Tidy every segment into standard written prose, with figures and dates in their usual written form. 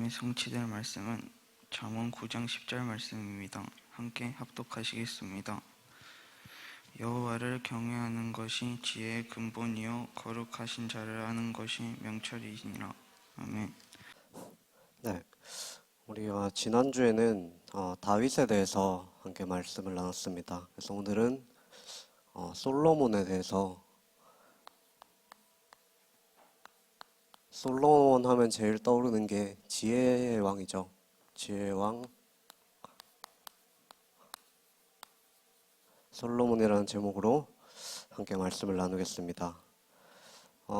말씀에 성취될 말씀은 잠언 9장 10절 말씀입니다. 함께 합독하시겠습니다. 여호와를 경외하는 것이 지혜의 근본이요 거룩하신 자를 아는 것이 명철이니라. 아멘. 네, 우리가 지난주에는 다윗에 대해서 함께 말씀을 나눴습니다. 그래서 오늘은 솔로몬에 대해서, 솔로몬 하면 제일 떠오르는 게 지혜의 왕이죠. 지혜의 왕 솔로몬이라는 제목으로 함께 말씀을 나누겠습니다.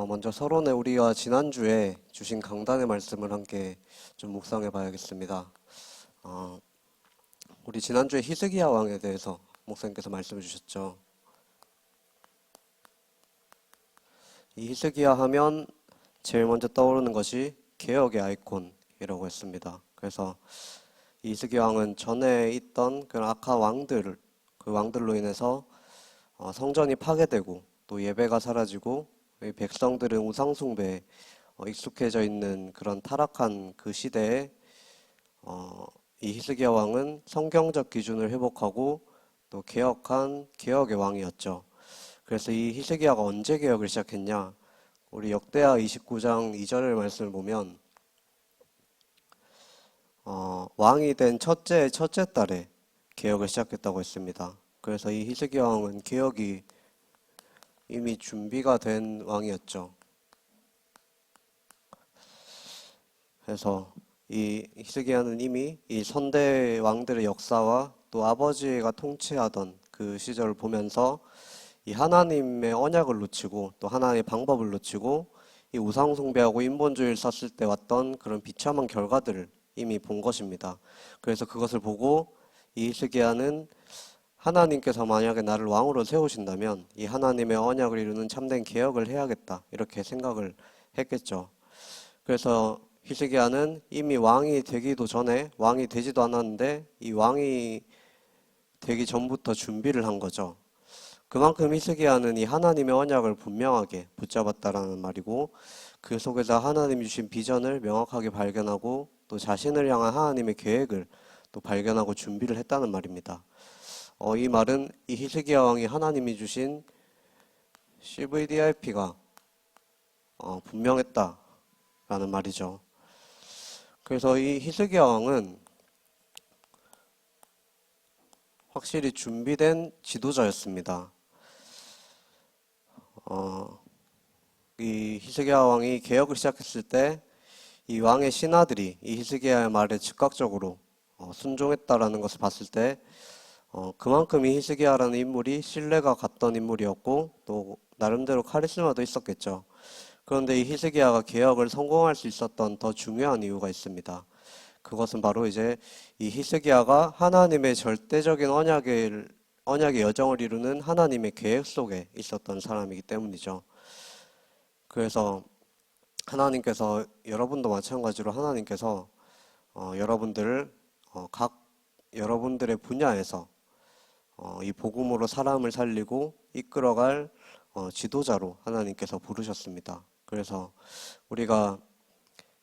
먼저 서론에 우리가 지난주에 주신 강단의 말씀을 함께 좀 묵상해 봐야겠습니다. 우리 지난주에 히스기야 왕에 대해서 목사님께서 말씀해 주셨죠. 이 히스기야 하면 제일 먼저 떠오르는 것이 개혁의 아이콘이라고 했습니다. 그래서 이 히스기야 왕은 전에 있던 그 악한 왕들, 그 왕들로 인해서 성전이 파괴되고 또 예배가 사라지고 백성들은 우상 숭배에 익숙해져 있는 그런 타락한 그 시대에 이 히스기야 왕은 성경적 기준을 회복하고 또 개혁한 개혁의 왕이었죠. 그래서 이 히스기야가 언제 개혁을 시작했냐? 우리 역대하 29장 2절의 말씀을 보면 왕이 된 첫째 달에 개혁을 시작했다고 했습니다. 그래서 이 히스기야 왕은 개혁이 이미 준비가 된 왕이었죠. 그래서 이 히스기야는 이미 이 선대 왕들의 역사와 또 아버지가 통치하던 그 시절을 보면서 이 하나님의 언약을 놓치고 또 하나님의 방법을 놓치고 이 우상 숭배하고 인본주의를 썼을 때 왔던 그런 비참한 결과들을 이미 본 것입니다. 그래서 그것을 보고 이 히스기야는 하나님께서 만약에 나를 왕으로 세우신다면 이 하나님의 언약을 이루는 참된 개혁을 해야겠다 이렇게 생각을 했겠죠. 그래서 히스기야는 이미 왕이 되기도 전에 왕이 되지도 않았는데 이 왕이 되기 전부터 준비를 한 거죠. 그만큼 히스기야는 이 하나님의 언약을 분명하게 붙잡았다라는 말이고 그 속에서 하나님이 주신 비전을 명확하게 발견하고 또 자신을 향한 하나님의 계획을 또 발견하고 준비를 했다는 말입니다. 이 말은 이 히스기야 왕이 하나님이 주신 CVDIP가 분명했다라는 말이죠. 그래서 이 히스기야 왕은 확실히 준비된 지도자였습니다. 이 히스기야 왕이 개혁을 시작했을 때 이 왕의 신하들이 이 히스기야의 말에 즉각적으로 순종했다라는 것을 봤을 때 그만큼 이 히스기야라는 인물이 신뢰가 갔던 인물이었고 또 나름대로 카리스마도 있었겠죠. 그런데 이 히스기야가 개혁을 성공할 수 있었던 더 중요한 이유가 있습니다. 그것은 바로 이제 이 히스기야가 하나님의 절대적인 언약의 여정을 이루는 하나님의 계획 속에 있었던 사람이기 때문이죠. 그래서 하나님께서 여러분도 마찬가지로 하나님께서 여러분들을 각 여러분들의 분야에서 이 복음으로 사람을 살리고 이끌어갈 지도자로 하나님께서 부르셨습니다. 그래서 우리가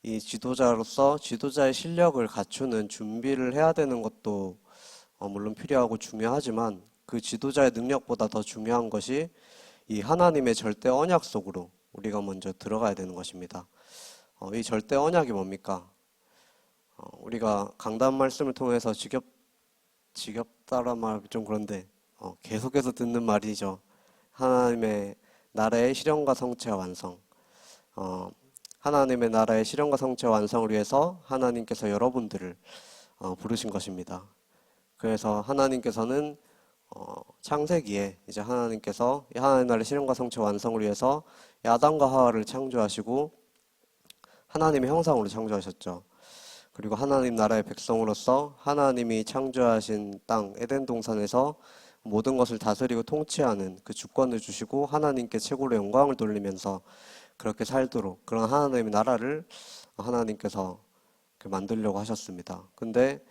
이 지도자로서 지도자의 실력을 갖추는 준비를 해야 되는 것도 물론 필요하고 중요하지만 그 지도자의 능력보다 더 중요한 것이 이 하나님의 절대 언약 속으로 우리가 먼저 들어가야 되는 것입니다. 이 절대 언약이 뭡니까? 우리가 강단 말씀을 통해서 지겹다란 말 좀 그런데 계속해서 듣는 말이죠. 하나님의 나라의 실현과 성취와 완성. 하나님의 나라의 실현과 성취와 완성을 위해서 하나님께서 여러분들을 부르신 것입니다. 그래서 하나님께서는 창세기에 이제 하나님께서 하나님의 나라의 실현과 성취와 완성을 위해서 아담과 하와를 창조하시고 하나님의 형상으로 창조하셨죠. 그리고 하나님 나라의 백성으로서 하나님이 창조하신 땅 에덴 동산에서 모든 것을 다스리고 통치하는 그 주권을 주시고 하나님께 최고로 영광을 돌리면서 그렇게 살도록 그런 하나님의 나라를 하나님께서 만들려고 하셨습니다. 근데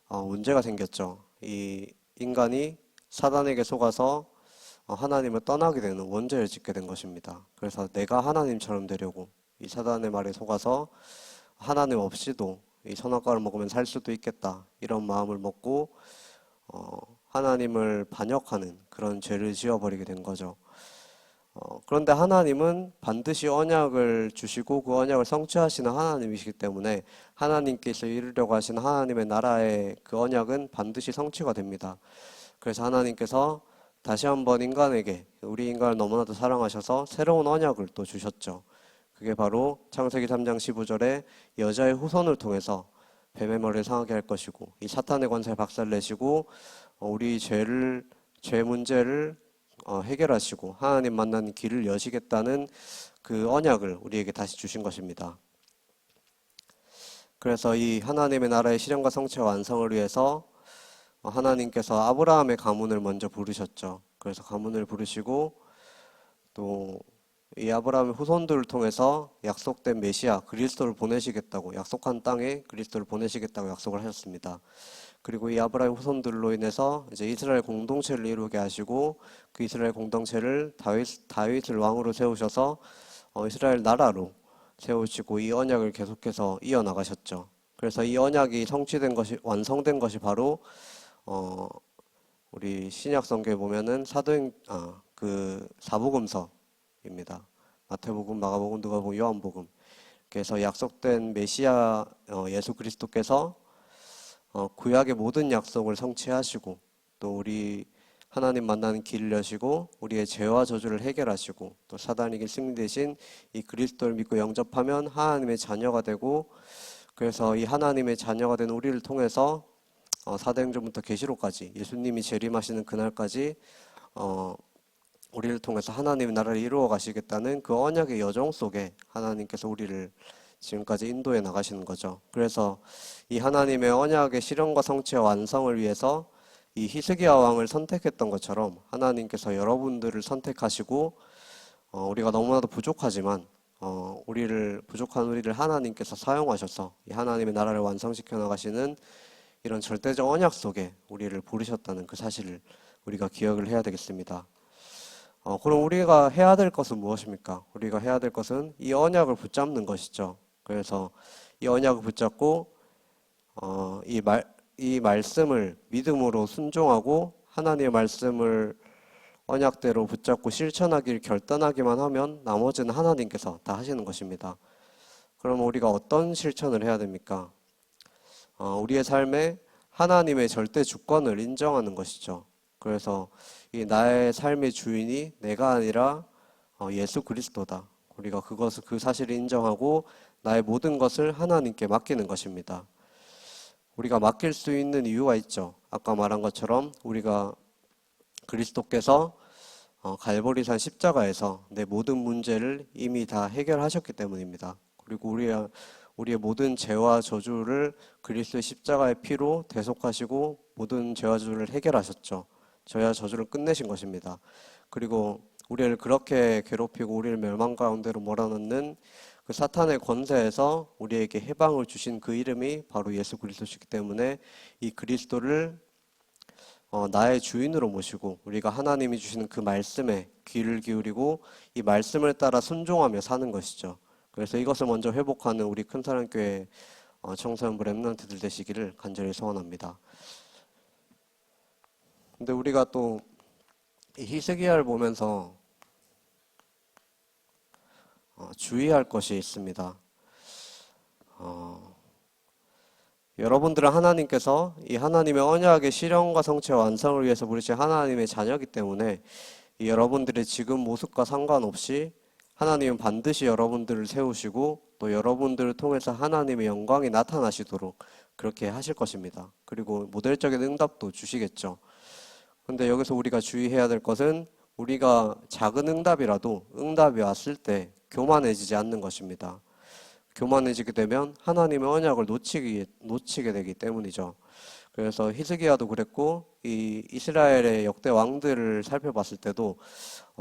문제가 생겼죠. 이 인간이 사단에게 속아서 하나님을 떠나게 되는 원죄를 짓게 된 것입니다. 그래서 내가 하나님처럼 되려고 이 사단의 말에 속아서 하나님 없이도 이 선악과를 먹으면 살 수도 있겠다 이런 마음을 먹고 하나님을 반역하는 그런 죄를 지어버리게 된 거죠. 그런데 하나님은 반드시 언약을 주시고 그 언약을 성취하시는 하나님이시기 때문에 하나님께서 이루려고 하시는 하나님의 나라의 그 언약은 반드시 성취가 됩니다. 그래서 하나님께서 다시 한번 인간에게 우리 인간을 너무나도 사랑하셔서 새로운 언약을 또 주셨죠. 그게 바로 창세기 3장 15절에 여자의 후손을 통해서 뱀의 머리를 상하게 할 것이고 이 사탄의 권세를 박살내시고 우리 죄 문제를 해결하시고 하나님 만나는 길을 여시겠다는 그 언약을 우리에게 다시 주신 것입니다. 그래서 이 하나님의 나라의 실현과 성취와 완성을 위해서 하나님께서 아브라함의 가문을 먼저 부르셨죠. 그래서 가문을 부르시고 또 이 아브라함의 후손들을 통해서 약속된 메시아 그리스도를 보내시겠다고 약속한 땅에 그리스도를 보내시겠다고 약속을 하셨습니다. 그리고 이 아브라함 후손들로 인해서 이제 이스라엘 공동체를 이루게 하시고 그 이스라엘 공동체를 다윗을 왕으로 세우셔서 이스라엘 나라로 세우시고 이 언약을 계속해서 이어나가셨죠. 그래서 이 언약이 성취된 것이 완성된 것이 바로 우리 신약 성경에 보면은 그 사복음서입니다. 마태복음, 마가복음, 누가복음, 요한복음. 그래서 약속된 메시아 예수 그리스도께서 구약의 모든 약속을 성취하시고 또 우리 하나님 만나는 길을 여시고 우리의 죄와 저주를 해결하시고 또 사단에게 승리되신 이 그리스도를 믿고 영접하면 하나님의 자녀가 되고 그래서 이 하나님의 자녀가 된 우리를 통해서 사도행전부터 계시록까지 예수님이 재림하시는 그날까지 우리를 통해서 하나님의 나라를 이루어 가시겠다는 그 언약의 여정 속에 하나님께서 우리를 지금까지 인도해 나가시는 거죠. 그래서 이 하나님의 언약의 실현과 성취와 완성을 위해서 이 히스기야 왕을 선택했던 것처럼 하나님께서 여러분들을 선택하시고 우리가 너무나도 부족하지만 부족한 우리를 하나님께서 사용하셔서 이 하나님의 나라를 완성시켜 나가시는 이런 절대적 언약 속에 우리를 부르셨다는 그 사실을 우리가 기억을 해야 되겠습니다. 그럼 우리가 해야 될 것은 무엇입니까? 우리가 해야 될 것은 이 언약을 붙잡는 것이죠. 그래서 이 언약을 붙잡고 이 말씀을 믿음으로 순종하고 하나님의 말씀을 언약대로 붙잡고 실천하기를 결단하기만 하면 나머지는 하나님께서 다 하시는 것입니다. 그럼 우리가 어떤 실천을 해야 됩니까? 우리의 삶에 하나님의 절대 주권을 인정하는 것이죠. 그래서 이 나의 삶의 주인이 내가 아니라 예수 그리스도다. 우리가 그 사실을 인정하고 나의 모든 것을 하나님께 맡기는 것입니다. 우리가 맡길 수 있는 이유가 있죠. 아까 말한 것처럼 우리가 그리스도께서 갈보리산 십자가에서 내 모든 문제를 이미 다 해결하셨기 때문입니다. 그리고 우리의 모든 죄와 저주를 그리스도의 십자가의 피로 대속하시고 모든 죄와 저주를 해결하셨죠. 죄와 저주를 끝내신 것입니다. 그리고 우리를 그렇게 괴롭히고 우리를 멸망 가운데로 몰아넣는 그 사탄의 권세에서 우리에게 해방을 주신 그 이름이 바로 예수 그리스도시기 때문에 이 그리스도를 나의 주인으로 모시고 우리가 하나님이 주시는 그 말씀에 귀를 기울이고 이 말씀을 따라 순종하며 사는 것이죠. 그래서 이것을 먼저 회복하는 우리 큰사랑교회 청소년부 렘넌트들 되시기를 간절히 소원합니다. 근데 우리가 또 이 히스기야를 보면서 주의할 것이 있습니다. 여러분들은 하나님께서 이 하나님의 언약의 실현과 성취와 완성을 위해서 부르신 하나님의 자녀이기 때문에 이 여러분들의 지금 모습과 상관없이 하나님은 반드시 여러분들을 세우시고 또 여러분들을 통해서 하나님의 영광이 나타나시도록 그렇게 하실 것입니다. 그리고 모델적인 응답도 주시겠죠. 근데 여기서 우리가 주의해야 될 것은 우리가 작은 응답이라도 응답이 왔을 때 교만해지지 않는 것입니다. 교만해지게 되면 하나님의 언약을 놓치게 되기 때문이죠. 그래서 히스기야도 그랬고 이 이스라엘의 역대 왕들을 살펴봤을 때도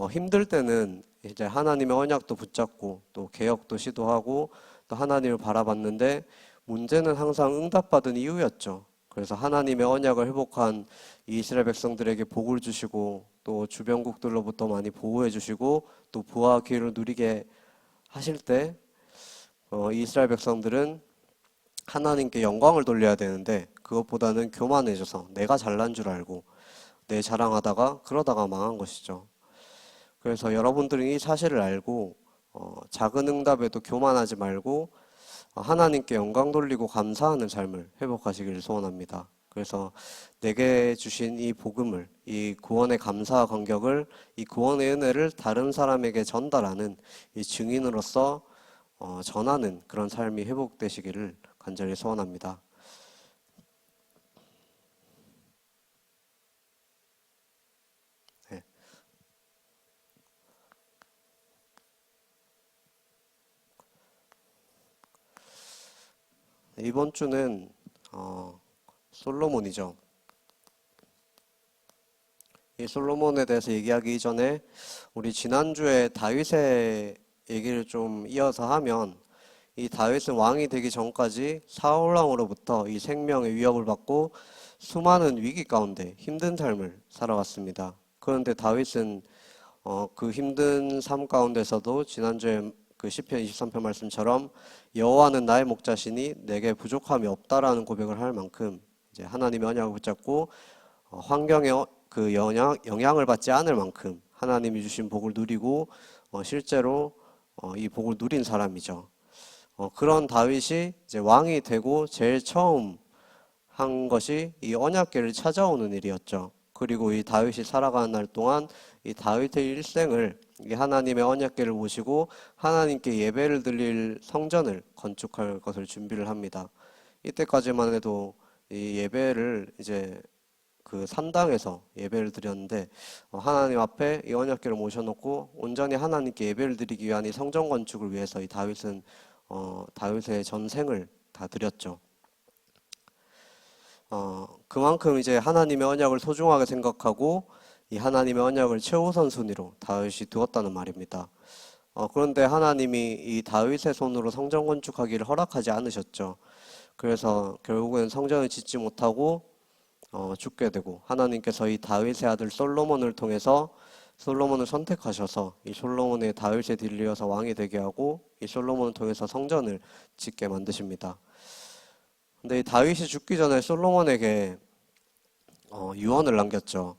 힘들 때는 이제 하나님의 언약도 붙잡고 또 개혁도 시도하고 또 하나님을 바라봤는데 문제는 항상 응답받은 이유였죠. 그래서 하나님의 언약을 회복한 이 이스라엘 백성들에게 복을 주시고 또 주변국들로부터 많이 보호해 주시고 또 부와 기회를 누리게 하실 때 이스라엘 백성들은 하나님께 영광을 돌려야 되는데 그것보다는 교만해져서 내가 잘난 줄 알고 내 자랑하다가 그러다가 망한 것이죠. 그래서 여러분들은 이 사실을 알고 작은 응답에도 교만하지 말고 하나님께 영광 돌리고 감사하는 삶을 회복하시기를 소원합니다. 그래서 내게 주신 이 복음을, 이 구원의 감사와 감격을, 이 구원의 은혜를 다른 사람에게 전달하는 이 증인으로서 전하는 그런 삶이 회복되시기를 간절히 소원합니다. 네. 이번 주는 솔로몬이죠. 이 솔로몬에 대해서 얘기하기 이전에 우리 지난주에 다윗의 얘기를 좀 이어서 하면 이 다윗은 왕이 되기 전까지 사울 왕으로부터 이 생명의 위협을 받고 수많은 위기 가운데 힘든 삶을 살아왔습니다. 그런데 다윗은 그 힘든 삶 가운데서도 지난주에 그 시편 23편 말씀처럼 여호와는 나의 목자시니 내게 부족함이 없다라는 고백을 할 만큼 이제 하나님의 언약을 붙잡고 환경에 그 영향을 받지 않을 만큼 하나님이 주신 복을 누리고 실제로 이 복을 누린 사람이죠. 그런 다윗이 이제 왕이 되고 제일 처음 한 것이 이 언약궤를 찾아오는 일이었죠. 그리고 이 다윗이 살아가는 날 동안 이 다윗의 일생을 이 하나님의 언약궤를 모시고 하나님께 예배를 드릴 성전을 건축할 것을 준비를 합니다. 이때까지만 해도 이 예배를 이제 그 산당에서 예배를 드렸는데 하나님 앞에 이 언약궤를 모셔놓고 온전히 하나님께 예배를 드리기 위한 이 성전 건축을 위해서 이 다윗은 다윗의 전생을 다 드렸죠. 그만큼 이제 하나님의 언약을 소중하게 생각하고 이 하나님의 언약을 최우선 순위로 다윗이 두었다는 말입니다. 그런데 하나님이 이 다윗의 손으로 성전 건축하기를 허락하지 않으셨죠. 그래서 결국은 성전을 짓지 못하고 죽게 되고 하나님께서 이 다윗의 아들 솔로몬을 통해서 솔로몬을 선택하셔서 이 솔로몬의 다윗에 뒤이어서 왕이 되게 하고 이 솔로몬을 통해서 성전을 짓게 만드십니다. 근데 이 다윗이 죽기 전에 솔로몬에게 유언을 남겼죠.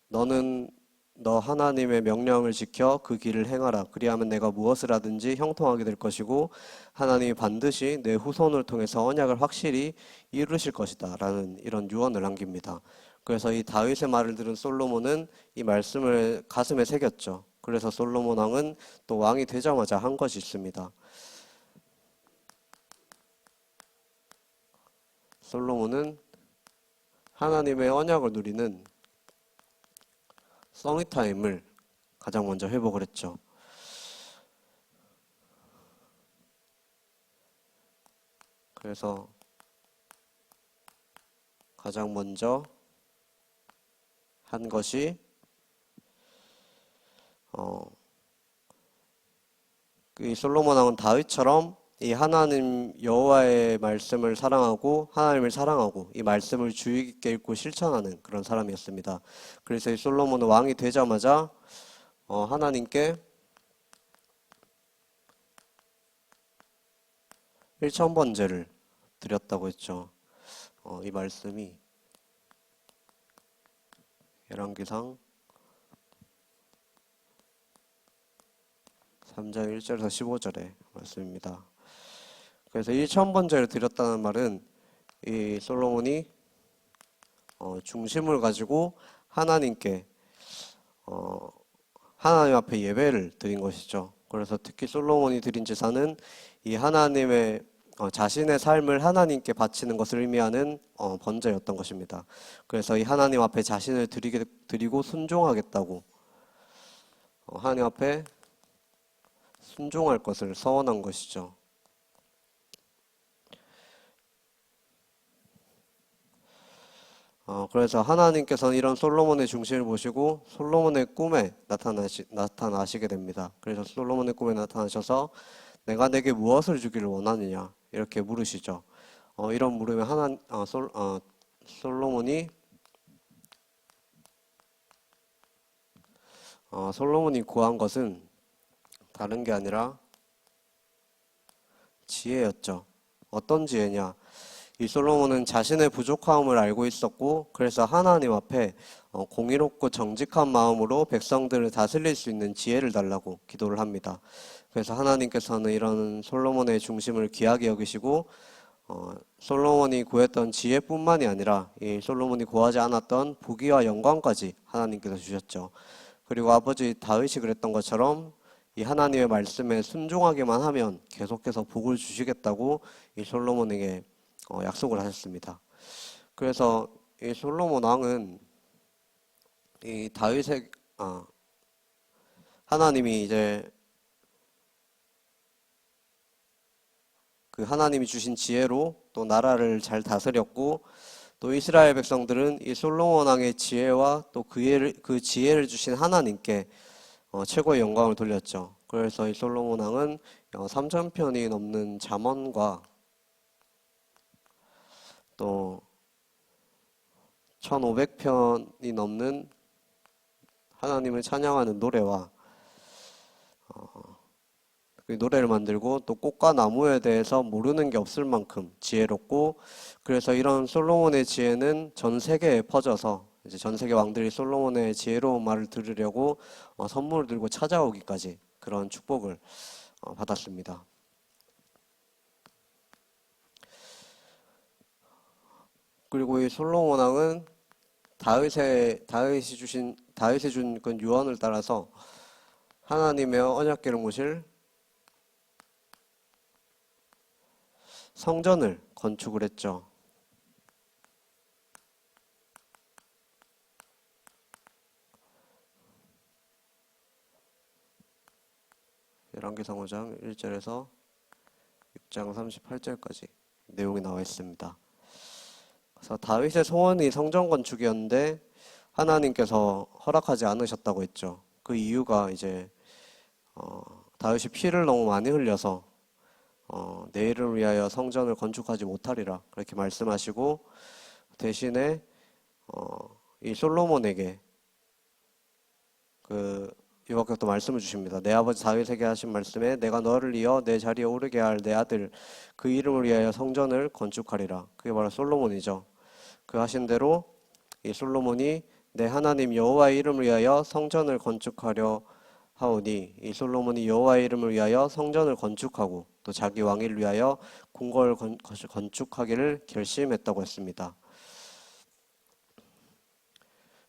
너는 너 하나님의 명령을 지켜 그 길을 행하라. 그리하면 내가 무엇을 하든지 형통하게 될 것이고 하나님이 반드시 내 후손을 통해서 언약을 확실히 이루실 것이다. 라는 이런 유언을 남깁니다. 그래서 이 다윗의 말을 들은 솔로몬은 이 말씀을 가슴에 새겼죠. 그래서 솔로몬 왕은 또 왕이 되자마자 한 것이 있습니다. 솔로몬은 하나님의 언약을 누리는 서밋타임을 가장 먼저 회복을 했죠. 그래서 가장 먼저 한 것이 이 솔로몬 왕은 다윗처럼 이 하나님 여호와의 말씀을 사랑하고 하나님을 사랑하고 이 말씀을 주의 깊게 읽고 실천하는 그런 사람이었습니다. 그래서 이 솔로몬은 왕이 되자마자 하나님께 1,000번제를 드렸다고 했죠. 이 말씀이 열왕기상 3장 1절에서 15절의 말씀입니다. 그래서 1,000번제를 드렸다는 말은 이 솔로몬이 중심을 가지고 하나님께 하나님 앞에 예배를 드린 것이죠. 그래서 특히 솔로몬이 드린 제사는 이 하나님의 자신의 삶을 하나님께 바치는 것을 의미하는 번제였던 것입니다. 그래서 이 하나님 앞에 자신을 드리고 순종하겠다고 하나님 앞에 순종할 것을 서원한 것이죠. 그래서 하나님께서는 이런 솔로몬의 중심을 보시고 솔로몬의 꿈에 나타나시게 됩니다. 그래서 솔로몬의 꿈에 나타나셔서 내가 내게 무엇을 주기를 원하느냐 이렇게 물으시죠. 이런 물음에 솔로몬이 구한 것은 다른 게 아니라 지혜였죠. 어떤 지혜냐? 이 솔로몬은 자신의 부족함을 알고 있었고, 그래서 하나님 앞에 공의롭고 정직한 마음으로 백성들을 다스릴 수 있는 지혜를 달라고 기도를 합니다. 그래서 하나님께서는 이런 솔로몬의 중심을 귀하게 여기시고, 솔로몬이 구했던 지혜뿐만이 아니라 이 솔로몬이 구하지 않았던 부귀와 영광까지 하나님께서 주셨죠. 그리고 아버지 다윗이 그랬던 것처럼 이 하나님의 말씀에 순종하기만 하면 계속해서 복을 주시겠다고 이 솔로몬에게 약속을 하셨습니다. 그래서 이 솔로몬 왕은 이 다윗의 하나님이 이제 그 하나님이 주신 지혜로 또 나라를 잘 다스렸고, 또 이스라엘 백성들은 이 솔로몬 왕의 지혜와 또 그 지혜를 주신 하나님께 최고의 영광을 돌렸죠. 그래서 이 솔로몬 왕은 3,000편이 넘는 잠언과 또 1,500편이 넘는 하나님을 찬양하는 노래와 그 노래를 만들고, 또 꽃과 나무에 대해서 모르는 게 없을 만큼 지혜롭고, 그래서 이런 솔로몬의 지혜는 전 세계에 퍼져서 이제 전 세계 왕들이 솔로몬의 지혜로운 말을 들으려고 선물을 들고 찾아오기까지 그런 축복을 받았습니다. 그리고 이 솔로몬 왕은 다윗이 준 그 유언을 따라서 하나님의 언약궤를 모실 성전을 건축을 했죠. 열왕기상 5장 1절에서 6장 38절까지 내용이 나와 있습니다. 그래서 다윗의 소원이 성전 건축이었는데 하나님께서 허락하지 않으셨다고 했죠. 그 이유가 이제 다윗이 피를 너무 많이 흘려서 내 이름을 위하여 성전을 건축하지 못하리라 그렇게 말씀하시고, 대신에 이 솔로몬에게 이밖에 또 말씀을 주십니다. 내 아버지 다윗에게 하신 말씀에 내가 너를 이어 내 자리에 오르게 할 내 아들 그 이름을 위하여 성전을 건축하리라. 그게 바로 솔로몬이죠. 그 하신 대로 이 솔로몬이 내 하나님 여호와의 이름을 위하여 성전을 건축하려 하오니, 이 솔로몬이 여호와의 이름을 위하여 성전을 건축하고 또 자기 왕위를 위하여 궁궐을 건축하기를 결심했다고 했습니다.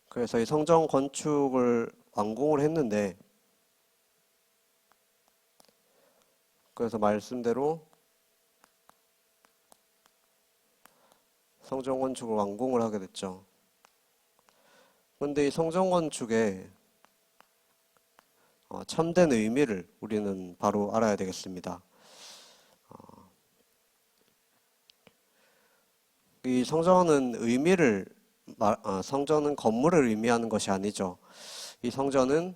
그래서 이 성전 건축을 완공을 했는데, 그래서 말씀대로 성전 건축을 완공을 하게 됐죠. 그런데 이 성전 건축에 참된 의미를 우리는 바로 알아야 되겠습니다. 이 성전은 성전은 건물을 의미하는 것이 아니죠. 이 성전은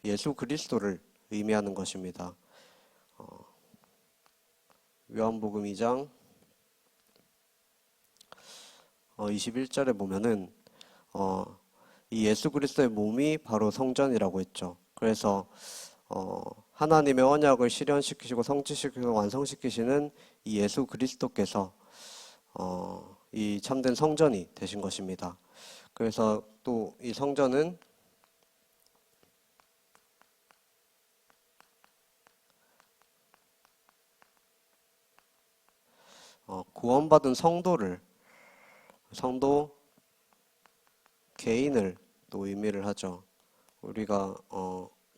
예수 그리스도를 의미하는 것입니다. 요한복음 2장 21절에 보면은 이 예수 그리스도의 몸이 바로 성전이라고 했죠. 그래서 하나님의 언약을 실현시키시고 성취시키고 완성시키시는 이 예수 그리스도께서 이 참된 성전이 되신 것입니다. 그래서 또 이 성전은 구원받은 성도 개인을 또 의미를 하죠. 우리가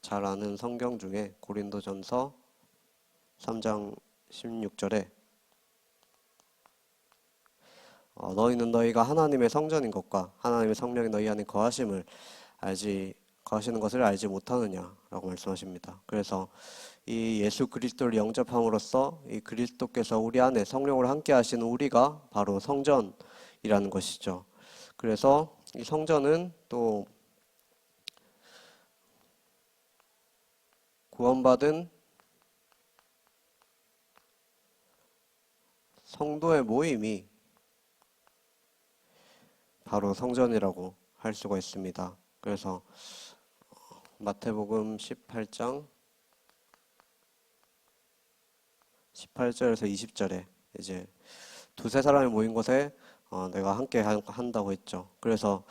잘 아는 성경 중에 고린도전서 3장 16절에 너희는 너희가 하나님의 성전인 것과 하나님의 성령이 너희 안에 거하시는 것을 알지 못하느냐라고 말씀하십니다. 그래서 이 예수 그리스도를 영접함으로써 이 그리스도께서 우리 안에 성령으로 함께 하시는 우리가 바로 성전이라는 것이죠. 그래서 이 성전은 또 구원받은 성도의 모임이 바로 성전이라고 할 수가 있습니다. 그래서 마태복음 18장 18절에서 20절에 이제 두세 사람이 모인 곳에 내가 함께 한다고 했죠. 그래서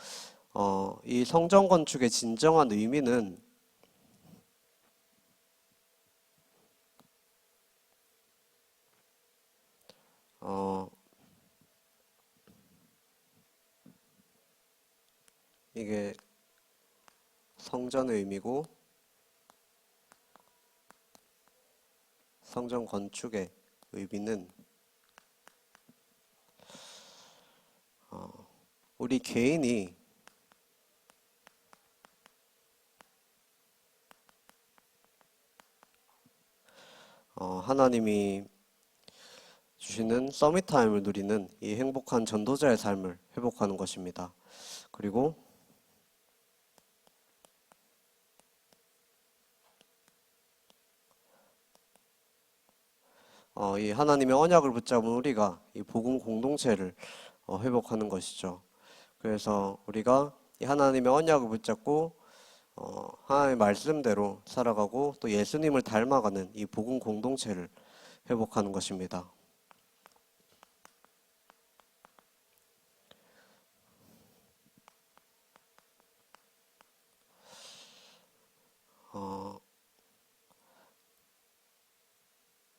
이 성전 건축의 진정한 의미는 이게 성전의 의미고 성전 건축의 의미는 우리 개인이 하나님이 주시는 서밋타임을 누리는 이 행복한 전도자의 삶을 회복하는 것입니다. 그리고 이 하나님의 언약을 붙잡은 우리가 이 복음 공동체를 회복하는 것이죠. 그래서 우리가 이 하나님의 언약을 붙잡고 하나님의 말씀대로 살아가고 또 예수님을 닮아가는 이 복음 공동체를 회복하는 것입니다.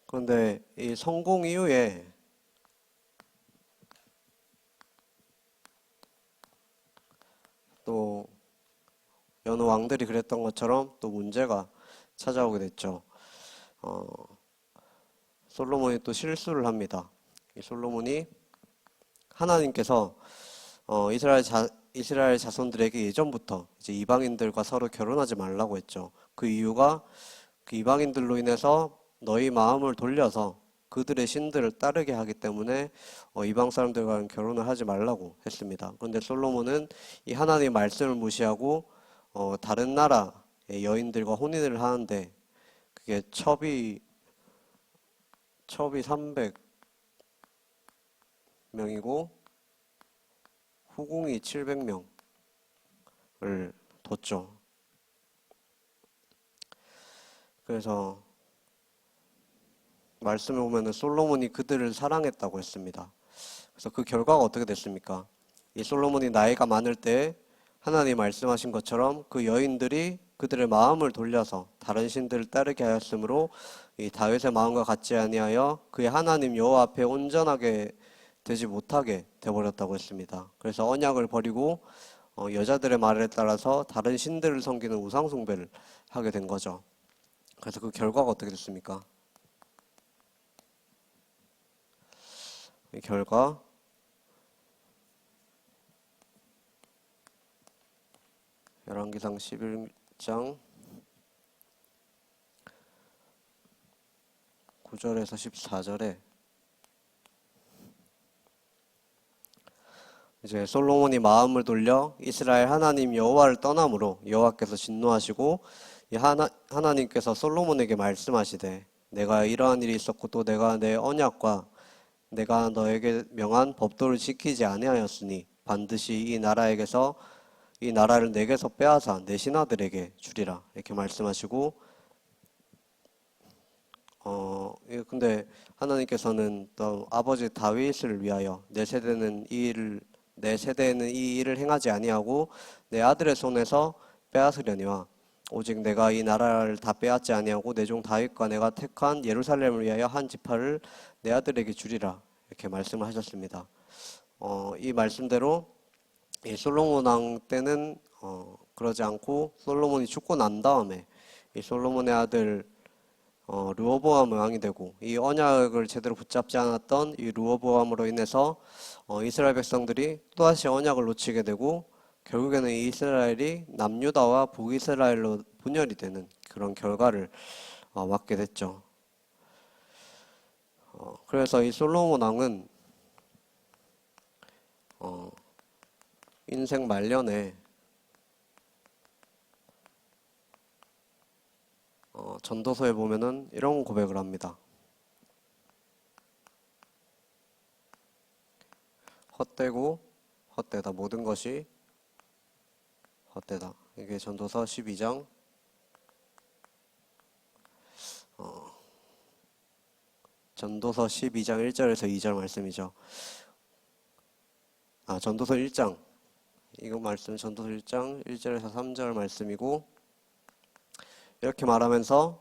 그런데 이 성공 이후에 또 여느 왕들이 그랬던 것처럼 또 문제가 찾아오게 됐죠. 솔로몬이 또 실수를 합니다. 이 솔로몬이 하나님께서 이스라엘 자손들에게 예전부터 이제 이방인들과 서로 결혼하지 말라고 했죠. 그 이유가 그 이방인들로 인해서 너희 마음을 돌려서 그들의 신들을 따르게 하기 때문에 이방 사람들과는 결혼을 하지 말라고 했습니다. 그런데 솔로몬은 이 하나님의 말씀을 무시하고 다른 나라의 여인들과 혼인을 하는데 그게 첩이 300명이고 후궁이 700명을 뒀죠. 그래서 말씀에 보면은 솔로몬이 그들을 사랑했다고 했습니다. 그래서 그 결과가 어떻게 됐습니까? 이 솔로몬이 나이가 많을 때 하나님 말씀하신 것처럼 그 여인들이 그들의 마음을 돌려서 다른 신들을 따르게 하였으므로 이 다윗의 마음과 같지 아니하여 그의 하나님 여호와 앞에 온전하게 되지 못하게 되어버렸다고 했습니다. 그래서 언약을 버리고 여자들의 말에 따라서 다른 신들을 섬기는 우상 숭배를 하게 된 거죠. 그래서 그 결과가 어떻게 됐습니까? 이 결과 열왕기상 11장 9절에서 14절에 이제 솔로몬이 마음을 돌려 이스라엘 하나님 여호와를 떠남으로 여호와께서 진노하시고 이 하나님께서 솔로몬에게 말씀하시되 내가 이러한 일이 있었고 또 내가 내 언약과 내가 너에게 명한 법도를 지키지 아니하였으니 반드시 이 나라를 내게서 빼앗아 내 신하들에게 주리라 이렇게 말씀하시고 근데 하나님께서는 또 아버지 다윗을 위하여 내 세대에는 이 일을 행하지 아니하고 내 아들의 손에서 빼앗으려니와 오직 내가 이 나라를 다 빼앗지 아니하고 내 종 다윗과 내가 택한 예루살렘을 위하여 한 지파를 내 아들에게 주리라 이렇게 말씀을 하셨습니다. 이 말씀대로 이 솔로몬 왕 때는 그러지 않고 솔로몬이 죽고 난 다음에 이 솔로몬의 아들 르호보암 왕이 되고 이 언약을 제대로 붙잡지 않았던 이 르호보암으로 인해서 이스라엘 백성들이 또다시 언약을 놓치게 되고 결국에는 이 이스라엘이 남유다와 북이스라엘로 분열이 되는 그런 결과를 맞게 됐죠. 그래서 이 솔로몬 왕은 인생 말년에 전도서에 보면은 이런 고백을 합니다. 헛되고 헛되다 모든 것이 헛되다. 이게 전도서 12장 전도서 12장 1절에서 2절 말씀이죠. 전도서 1장. 이거 말씀 전도서 1장 1절에서 3절 말씀이고, 이렇게 말하면서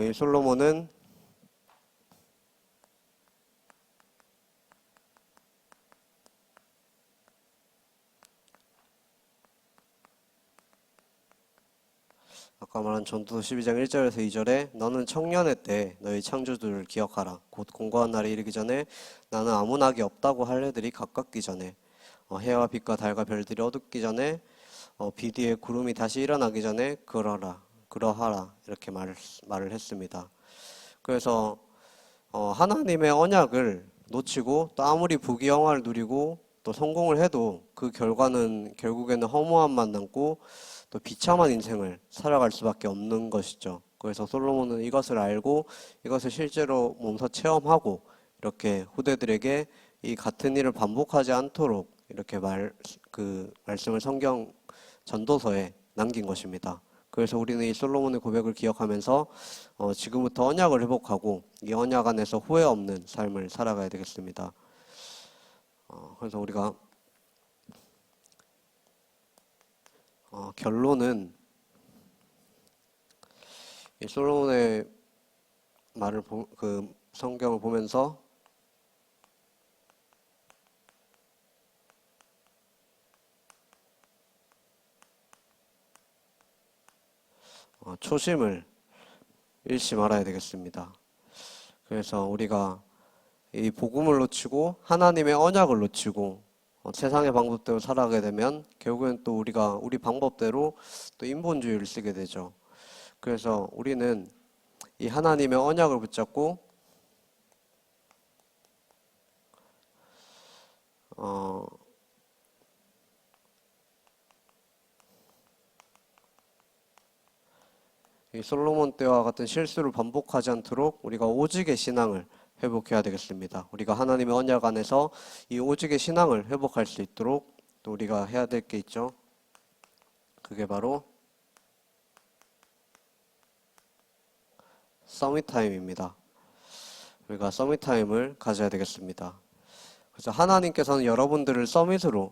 이 솔로몬은 아까 말한 전도서 12장 1절에서 2절에 너는 청년의 때 너희 창조주를 기억하라. 곧 공고한 날이 이르기 전에 나는 아무 낙이 없다고 할 해들이 가깝기 전에 해와 빛과 달과 별들이 어둡기 전에 비 뒤에 구름이 다시 일어나기 전에 그러하라 이렇게 말을 했습니다. 그래서 하나님의 언약을 놓치고 또 아무리 부귀영화를 누리고 또 성공을 해도 그 결과는 결국에는 허무함만 남고 또 비참한 인생을 살아갈 수밖에 없는 것이죠. 그래서 솔로몬은 이것을 알고 이것을 실제로 몸소 체험하고 이렇게 후대들에게 이 같은 일을 반복하지 않도록 이렇게 말씀을 성경 전도서에 남긴 것입니다. 그래서 우리는 이 솔로몬의 고백을 기억하면서 지금부터 언약을 회복하고 이 언약 안에서 후회 없는 삶을 살아가야 되겠습니다. 그래서 우리가 결론은 이 솔로몬의 성경을 보면서 초심을 잃지 말아야 되겠습니다. 그래서 우리가 이 복음을 놓치고 하나님의 언약을 놓치고 세상의 방법대로 살아가게 되면 결국엔 또 우리가 우리 방법대로 또 인본주의를 쓰게 되죠. 그래서 우리는 이 하나님의 언약을 붙잡고 이 솔로몬 때와 같은 실수를 반복하지 않도록 우리가 오직의 신앙을 회복해야 되겠습니다. 우리가 하나님의 언약 안에서 이 오직의 신앙을 회복할 수 있도록 또 우리가 해야 될 게 있죠. 그게 바로 서밋타임입니다. 우리가 서밋타임을 가져야 되겠습니다. 그래서 하나님께서는 여러분들을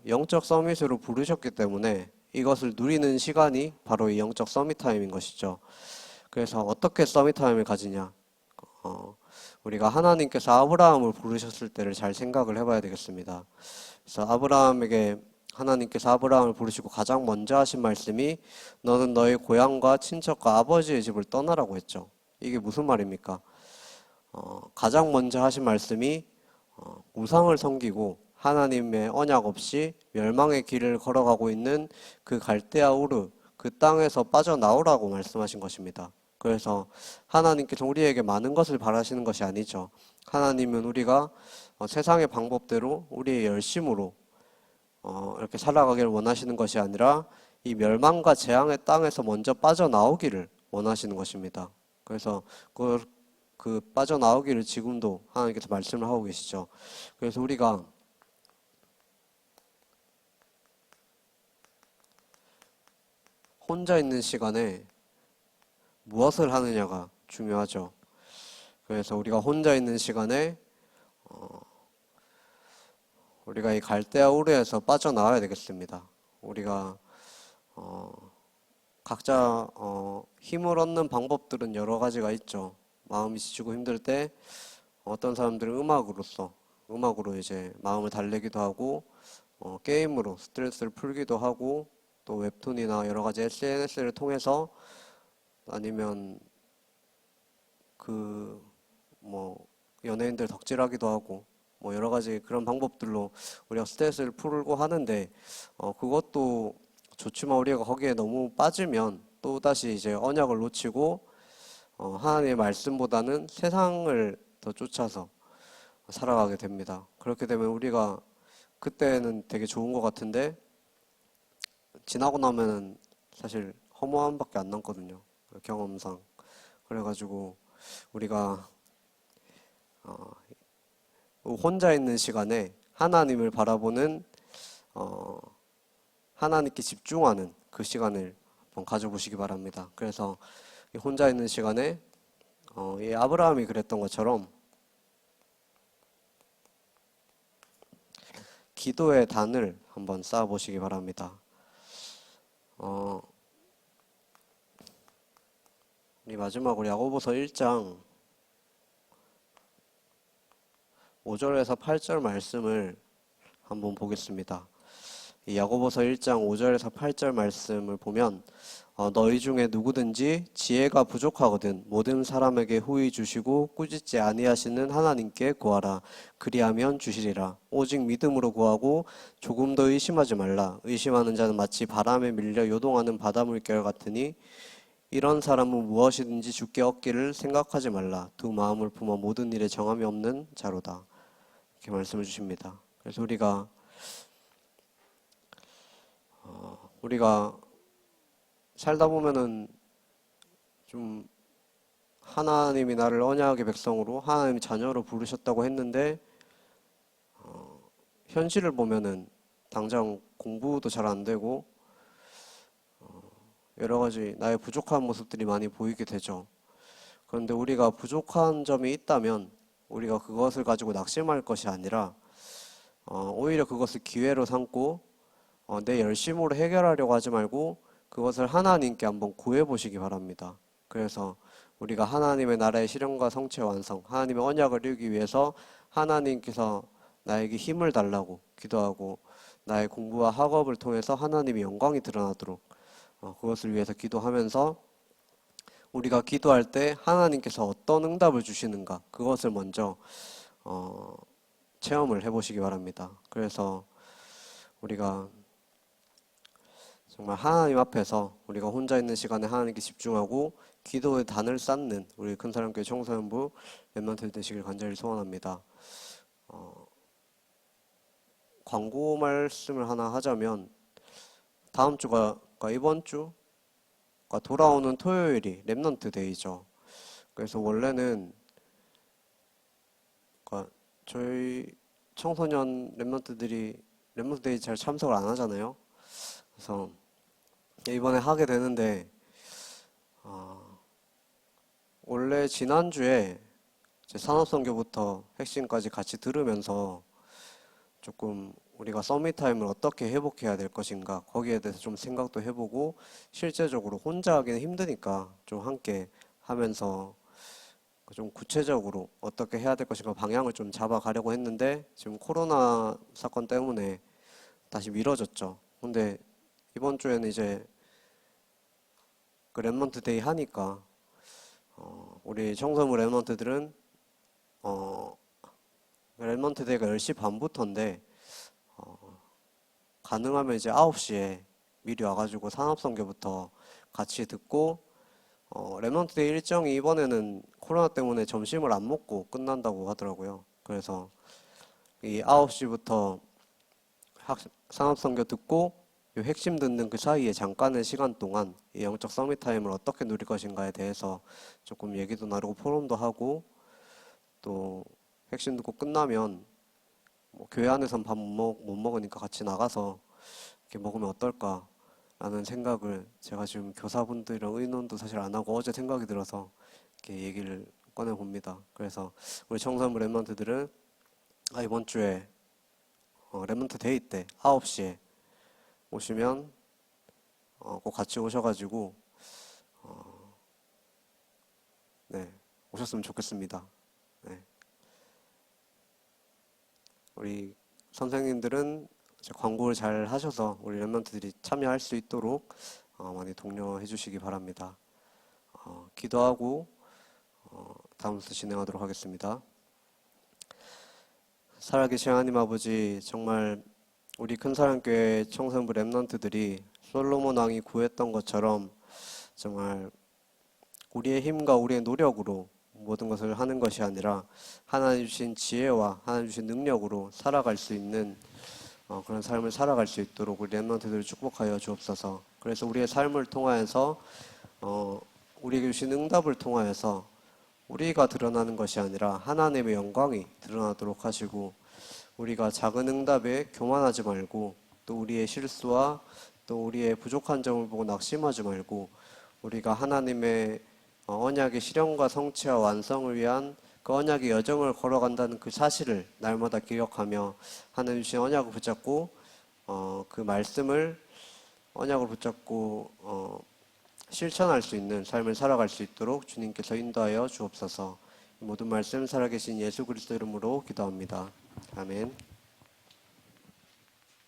영적 서밋으로 부르셨기 때문에 이것을 누리는 시간이 바로 이 영적 서밋타임인 것이죠. 그래서 어떻게 서밋타임을 가지냐? 우리가 하나님께서 아브라함을 부르셨을 때를 잘 생각을 해봐야 되겠습니다. 그래서 하나님께서 아브라함을 부르시고 가장 먼저 하신 말씀이 너는 너의 고향과 친척과 아버지의 집을 떠나라고 했죠. 이게 무슨 말입니까? 가장 먼저 하신 말씀이 우상을 섬기고 하나님의 언약 없이 멸망의 길을 걸어가고 있는 그 갈대아 우르 그 땅에서 빠져나오라고 말씀하신 것입니다. 그래서 하나님께서 우리에게 많은 것을 바라시는 것이 아니죠. 하나님은 우리가 세상의 방법대로 우리의 열심으로 이렇게 살아가기를 원하시는 것이 아니라 이 멸망과 재앙의 땅에서 먼저 빠져나오기를 원하시는 것입니다. 그래서 그 빠져나오기를 지금도 하나님께서 말씀을 하고 계시죠. 그래서 우리가 혼자 있는 시간에 무엇을 하느냐가 중요하죠. 그래서 우리가 혼자 있는 시간에 우리가 이 갈대아 우르에서 빠져나와야 되겠습니다. 우리가 각자 힘을 얻는 방법들은 여러 가지가 있죠. 마음이 지치고 힘들 때 어떤 사람들은 음악으로 이제 마음을 달래기도 하고 게임으로 스트레스를 풀기도 하고 또 웹툰이나 여러 가지 SNS를 통해서 아니면 연예인들 덕질하기도 하고 여러 가지 그런 방법들로 우리가 스트레스를 풀고 하는데 그것도 좋지만 우리가 거기에 너무 빠지면 또 다시 이제 언약을 놓치고 하나님의 말씀보다는 세상을 더 쫓아서 살아가게 됩니다. 그렇게 되면 우리가 그때는 되게 좋은 것 같은데 지나고 나면은 사실 허무함밖에 안 남거든요. 경험상. 그래가지고 우리가 혼자 있는 시간에 하나님을 바라보는 하나님께 집중하는 그 시간을 한번 가져보시기 바랍니다. 그래서 혼자 있는 시간에 이 아브라함이 그랬던 것처럼 기도의 단을 한번 쌓아보시기 바랍니다. 우리 마지막으로 야고보서 1장 5절에서 8절 말씀을 한번 보겠습니다. 이 야고보서 1장 5절에서 8절 말씀을 보면 너희 중에 누구든지 지혜가 부족하거든 모든 사람에게 후히 주시고 꾸짖지 아니하시는 하나님께 구하라. 그리하면 주시리라. 오직 믿음으로 구하고 조금도 의심하지 말라. 의심하는 자는 마치 바람에 밀려 요동하는 바닷물결 같으니 이런 사람은 무엇이든지 주께 얻기를 생각하지 말라. 두 마음을 품어 모든 일에 정함이 없는 자로다. 이렇게 말씀을 주십니다. 그래서 우리가 살다 보면은 좀 하나님이 나를 언약의 백성으로 하나님 자녀로 부르셨다고 했는데 현실을 보면은 당장 공부도 잘 안 되고 여러 가지 나의 부족한 모습들이 많이 보이게 되죠. 그런데 우리가 부족한 점이 있다면 우리가 그것을 가지고 낙심할 것이 아니라 오히려 그것을 기회로 삼고 내 열심으로 해결하려고 하지 말고 그것을 하나님께 한번 구해보시기 바랍니다. 그래서 우리가 하나님의 나라의 실현과 성취 완성, 하나님의 언약을 이루기 위해서 하나님께서 나에게 힘을 달라고 기도하고 나의 공부와 학업을 통해서 하나님의 영광이 드러나도록 그것을 위해서 기도하면서 우리가 기도할 때 하나님께서 어떤 응답을 주시는가 그것을 먼저 체험을 해보시기 바랍니다. 그래서 우리가 정말 하나님 앞에서 우리가 혼자 있는 시간에 하나님께 집중하고 기도의 단을 쌓는 우리 큰사랑교회 청소년부 랩런트 되시길 간절히 소원합니다. 광고 말씀을 하나 하자면 다음 주가 이번 주가 돌아오는 토요일이 랩런트 데이죠. 그래서 원래는 저희 청소년 랩런트들이 랩런트 데이 잘 참석을 안 하잖아요. 그래서 이번에 하게 되는데 원래 지난주에 산업선교부터 핵심까지 같이 들으면서 조금 우리가 서밋타임을 어떻게 회복해야 될 것인가 거기에 대해서 좀 생각도 해보고 실제적으로 혼자 하기는 힘드니까 좀 함께 하면서 좀 구체적으로 어떻게 해야 될 것인가 방향을 좀 잡아가려고 했는데 지금 코로나 사건 때문에 다시 미뤄졌죠. 근데 이번 주에는 이제 그 랩런트 데이 하니까 우리 청소부 랩런트들은 랩런트 데이가 10시 반부터인데 가능하면 이제 9시에 미리 와가지고 산업선교부터 같이 듣고 랩런트 데이 일정이 이번에는 코로나 때문에 점심을 안 먹고 끝난다고 하더라고요. 그래서 이 9시부터 산업선교 듣고 이 핵심 듣는 그 사이에 잠깐의 시간 동안 이 영적 서밋 타임을 어떻게 누릴 것인가에 대해서 조금 얘기도 나누고 포럼도 하고 또 핵심 듣고 끝나면 뭐 교회 안에선 밥 못 먹으니까 같이 나가서 이렇게 먹으면 어떨까라는 생각을 제가 지금 교사분들이랑 의논도 사실 안 하고 어제 생각이 들어서 이렇게 얘기를 꺼내 봅니다. 그래서 우리 청소부 랩런트들은 이번 주에 랩런트 데이 때 9시에 오시면 꼭 같이 오셔가지고 오셨으면 좋겠습니다. 네. 우리 선생님들은 광고를 잘 하셔서 우리 랩런트들이 참여할 수 있도록 많이 독려해 주시기 바랍니다. 기도하고 다음 수 진행하도록 하겠습니다. 살아계신 하나님 아버지, 정말 우리 큰사랑교회 청소년부 랩런트들이 솔로몬 왕이 구했던 것처럼 정말 우리의 힘과 우리의 노력으로 모든 것을 하는 것이 아니라 하나님 주신 지혜와 하나님 주신 능력으로 살아갈 수 있는 그런 삶을 살아갈 수 있도록 우리 랩런트들을 축복하여 주옵소서. 그래서 우리의 삶을 통하여서 우리에게 주신 응답을 통하여서 우리가 드러나는 것이 아니라 하나님의 영광이 드러나도록 하시고 우리가 작은 응답에 교만하지 말고 또 우리의 실수와 또 우리의 부족한 점을 보고 낙심하지 말고 우리가 하나님의 언약의 실현과 성취와 완성을 위한 그 언약의 여정을 걸어간다는 그 사실을 날마다 기억하며 하나님 주신 언약을 붙잡고 그 말씀을 언약을 붙잡고 실천할 수 있는 삶을 살아갈 수 있도록 주님께서 인도하여 주옵소서. 모든 말씀 살아계신 예수 그리스도 이름으로 기도합니다. 아멘.